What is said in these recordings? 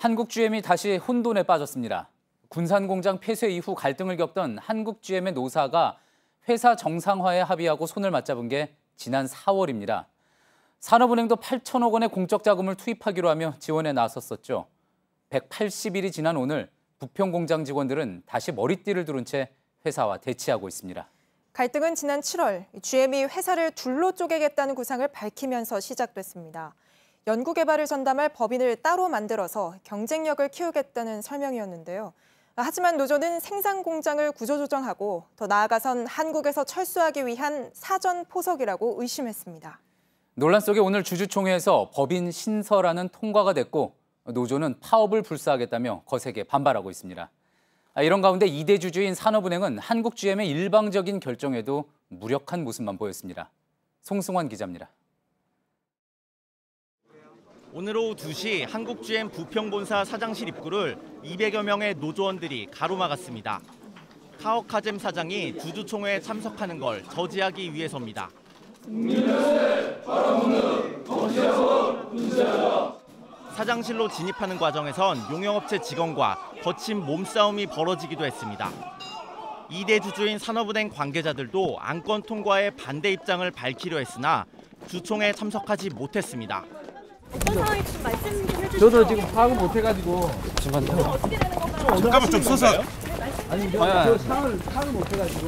한국 GM이 다시 혼돈에 빠졌습니다. 군산공장 폐쇄 이후 갈등을 겪던 한국 GM의 노사가 회사 정상화에 합의하고 손을 맞잡은 게 지난 4월입니다. 산업은행도 8천억 원의 공적 자금을 투입하기로 하며 지원에 나섰었죠. 180일이 지난 오늘 부평공장 직원들은 다시 머리띠를 두른 채 회사와 대치하고 있습니다. 갈등은 지난 7월 GM이 회사를 둘로 쪼개겠다는 구상을 밝히면서 시작됐습니다. 연구개발을 전담할 법인을 따로 만들어서 경쟁력을 키우겠다는 설명이었는데요. 하지만 노조는 생산 공장을 구조조정하고 더 나아가선 한국에서 철수하기 위한 사전 포석이라고 의심했습니다. 논란 속에 오늘 주주총회에서 법인 신설안은 통과가 됐고 노조는 파업을 불사하겠다며 거세게 반발하고 있습니다. 이런 가운데 2대 주주인 산업은행은 한국 GM의 일방적인 결정에도 무력한 모습만 보였습니다. 송승환 기자입니다. 오늘 오후 2시 한국 GM 부평본사 사장실 입구를 200여 명의 노조원들이 가로막았습니다. 카오카잼 사장이 주주총회에 참석하는 걸 저지하기 위해서입니다. 사장실로 진입하는 과정에선 용역업체 직원과 거친 몸싸움이 벌어지기도 했습니다. 2대 주주인 산업은행 관계자들도 안건 통과에 반대 입장을 밝히려 했으나 주총에 참석하지 못했습니다. 어떤 상황인지 좀 말씀 좀 해주시죠. 저도 지금 파악을 못해가지고. 어떻게 되는 건가요? 잠깐만 좀 서서. 아니, 저 파악을 못해가지고.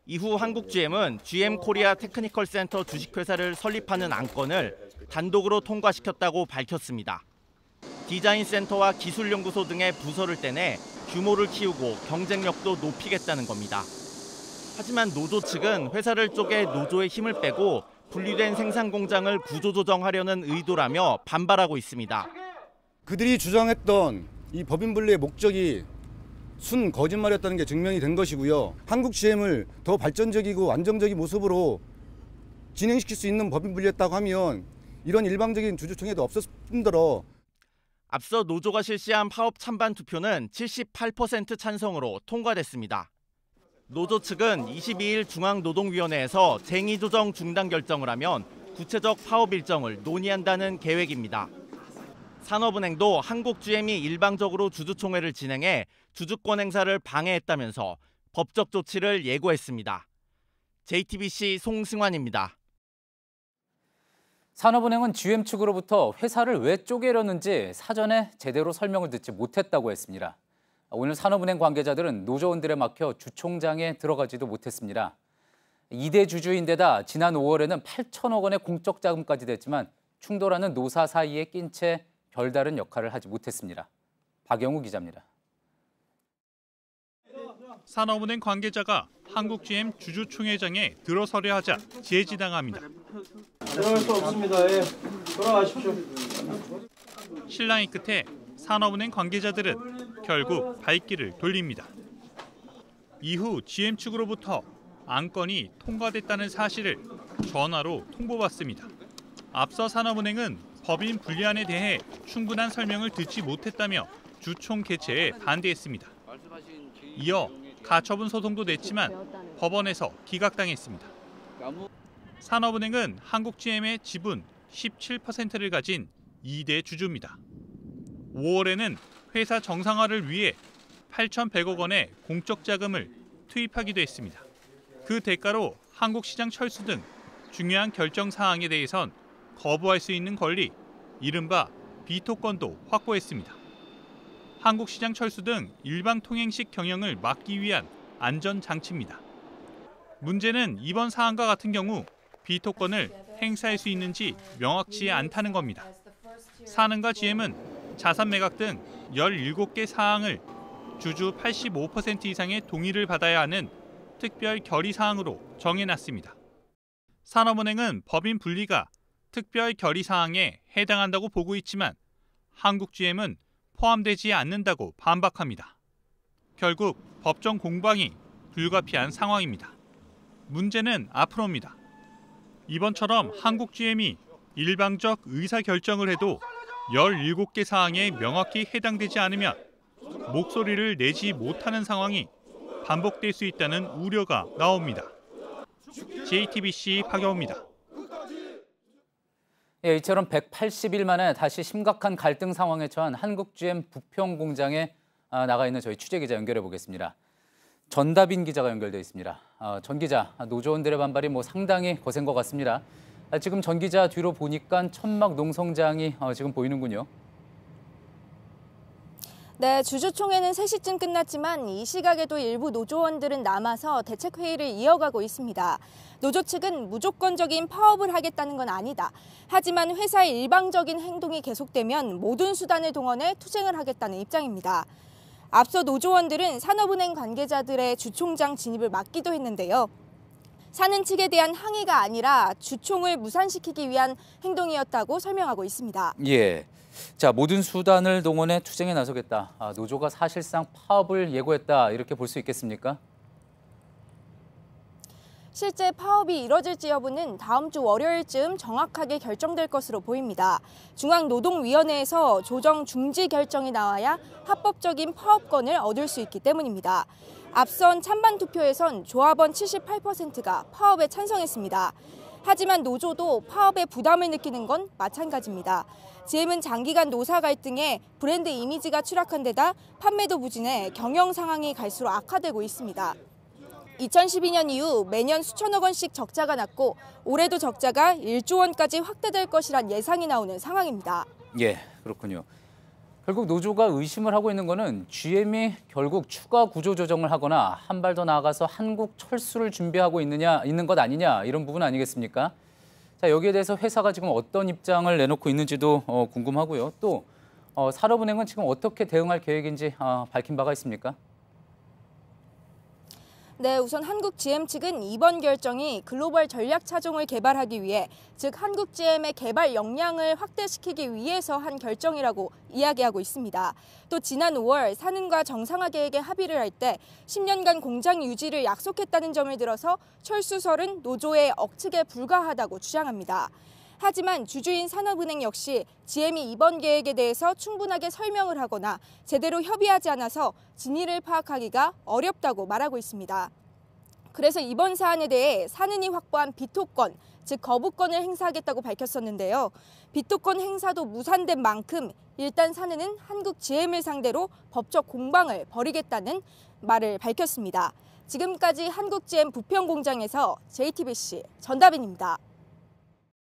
이후 한국 GM은 GM 코리아 테크니컬 센터 주식회사를 설립하는 안건을 단독으로 통과시켰다고 밝혔습니다. 디자인 센터와 기술연구소 등의 부서를 떼내 규모를 키우고 경쟁력도 높이겠다는 겁니다. 하지만 노조 측은 회사를 쪼개 노조의 힘을 빼고 분리된 생산 공장을 구조조정하려는 의도라며 반발하고 있습니다. 그들이 주장했던 이 법인 분리의 목적이 순 거짓말이었다는 게 증명이 된 것이고요. 한국 GM을 더 발전적이고 안정적인 모습으로 진행시킬 수 있는 법인 분리였다고 하면 이런 일방적인 주주총회도 없었을 뿐더러 앞서 노조가 실시한 파업 찬반 투표는 78% 찬성으로 통과됐습니다. 노조 측은 22일 중앙노동위원회에서 쟁의조정 중단 결정을 하면 구체적 파업 일정을 논의한다는 계획입니다. 산업은행도 한국 GM이 일방적으로 주주총회를 진행해 주주권 행사를 방해했다면서 법적 조치를 예고했습니다. JTBC 송승환입니다. 산업은행은 GM 측으로부터 회사를 왜 쪼개려는지 사전에 제대로 설명을 듣지 못했다고 했습니다. 오늘 산업은행 관계자들은 노조원들에 막혀 주총장에 들어가지도 못했습니다. 2대 주주인데다 지난 5월에는 8천억 원의 공적 자금까지 됐지만 충돌하는 노사 사이에 낀 채 별다른 역할을 하지 못했습니다. 박영우 기자입니다. 산업은행 관계자가 한국 GM 주주총회장에 들어서려 하자 제지당합니다. 들어갈 수 없습니다. 예. 돌아가십시오. 실랑이 끝에 산업은행 관계자들은 결국 발길을 돌립니다. 이후 GM 측으로부터 안건이 통과됐다는 사실을 전화로 통보받습니다. 앞서 산업은행은 법인 분리안에 대해 충분한 설명을 듣지 못했다며 주총 개최에 반대했습니다. 이어 가처분 소송도 냈지만 법원에서 기각당했습니다. 산업은행은 한국 GM의 지분 17%를 가진 2대 주주입니다. 5월에는 회사 정상화를 위해 8,100억 원의 공적 자금을 투입하기도 했습니다. 그 대가로 한국시장 철수 등 중요한 결정 사항에 대해선 거부할 수 있는 권리, 이른바 비토권도 확보했습니다. 한국시장 철수 등 일방 통행식 경영을 막기 위한 안전장치입니다. 문제는 이번 사안과 같은 경우 비토권을 행사할 수 있는지 명확치 않다는 겁니다. 산은과 GM은 자산 매각 등 17개 사항을 주주 85% 이상의 동의를 받아야 하는 특별 결의 사항으로 정해놨습니다. 산업은행은 법인 분리가 특별 결의 사항에 해당한다고 보고 있지만 한국 GM은 포함되지 않는다고 반박합니다. 결국 법정 공방이 불가피한 상황입니다. 문제는 앞으로입니다. 이번처럼 한국 GM이 일방적 의사결정을 해도 17개 사항에 명확히 해당되지 않으면 목소리를 내지 못하는 상황이 반복될 수 있다는 우려가 나옵니다. JTBC 박영우입니다. 예, 이처럼 180일 만에 다시 심각한 갈등 상황에 처한 한국 GM 부평 공장에 나가 있는 저희 취재 기자 연결해 보겠습니다. 전다빈 기자가 연결돼 있습니다. 전 기자, 노조원들의 반발이 상당히 거센 것 같습니다. 지금 전 기자 뒤로 보니까 천막 농성장이 지금 보이는군요. 네, 주주총회는 3시쯤 끝났지만 이 시각에도 일부 노조원들은 남아서 대책회의를 이어가고 있습니다. 노조 측은 무조건적인 파업을 하겠다는 건 아니다. 하지만 회사의 일방적인 행동이 계속되면 모든 수단을 동원해 투쟁을 하겠다는 입장입니다. 앞서 노조원들은 산업은행 관계자들의 주총장 진입을 막기도 했는데요. 사는 측에 대한 항의가 아니라 주총을 무산시키기 위한 행동이었다고 설명하고 있습니다. 예. 자, 모든 수단을 동원해 투쟁에 나서겠다. 노조가 사실상 파업을 예고했다. 이렇게 볼 수 있겠습니까? 실제 파업이 이뤄질지 여부는 다음 주 월요일쯤 정확하게 결정될 것으로 보입니다. 중앙노동위원회에서 조정 중지 결정이 나와야 합법적인 파업권을 얻을 수 있기 때문입니다. 앞선 찬반 투표에선 조합원 78%가 파업에 찬성했습니다. 하지만 노조도 파업에 부담을 느끼는 건 마찬가지입니다. GM은 장기간 노사 갈등에 브랜드 이미지가 추락한 데다 판매도 부진해 경영 상황이 갈수록 악화되고 있습니다. 2012년 이후 매년 수천억 원씩 적자가 났고 올해도 적자가 1조 원까지 확대될 것이란 예상이 나오는 상황입니다. 예, 그렇군요. 결국 노조가 의심을 하고 있는 거는 GM이 결국 추가 구조 조정을 하거나 한 발 더 나아가서 한국 철수를 준비하고 있는 것 아니냐 이런 부분 아니겠습니까? 자, 여기에 대해서 회사가 지금 어떤 입장을 내놓고 있는지도 궁금하고요. 또 산업은행은 지금 어떻게 대응할 계획인지 밝힌 바가 있습니까? 네, 우선 한국 GM 측은 이번 결정이 글로벌 전략 차종을 개발하기 위해, 즉 한국 GM의 개발 역량을 확대시키기 위해서 한 결정이라고 이야기하고 있습니다. 또 지난 5월 산은과 정상화 계획에 합의를 할 때 10년간 공장 유지를 약속했다는 점을 들어서 철수설은 노조의 억측에 불과하다고 주장합니다. 하지만 주주인 산업은행 역시 GM이 이번 계획에 대해서 충분하게 설명을 하거나 제대로 협의하지 않아서 진위를 파악하기가 어렵다고 말하고 있습니다. 그래서 이번 사안에 대해 산은이 확보한 비토권, 즉 거부권을 행사하겠다고 밝혔었는데요. 비토권 행사도 무산된 만큼 일단 산은은 한국 GM을 상대로 법적 공방을 벌이겠다는 말을 밝혔습니다. 지금까지 한국 GM 부평 공장에서 JTBC 전다빈입니다.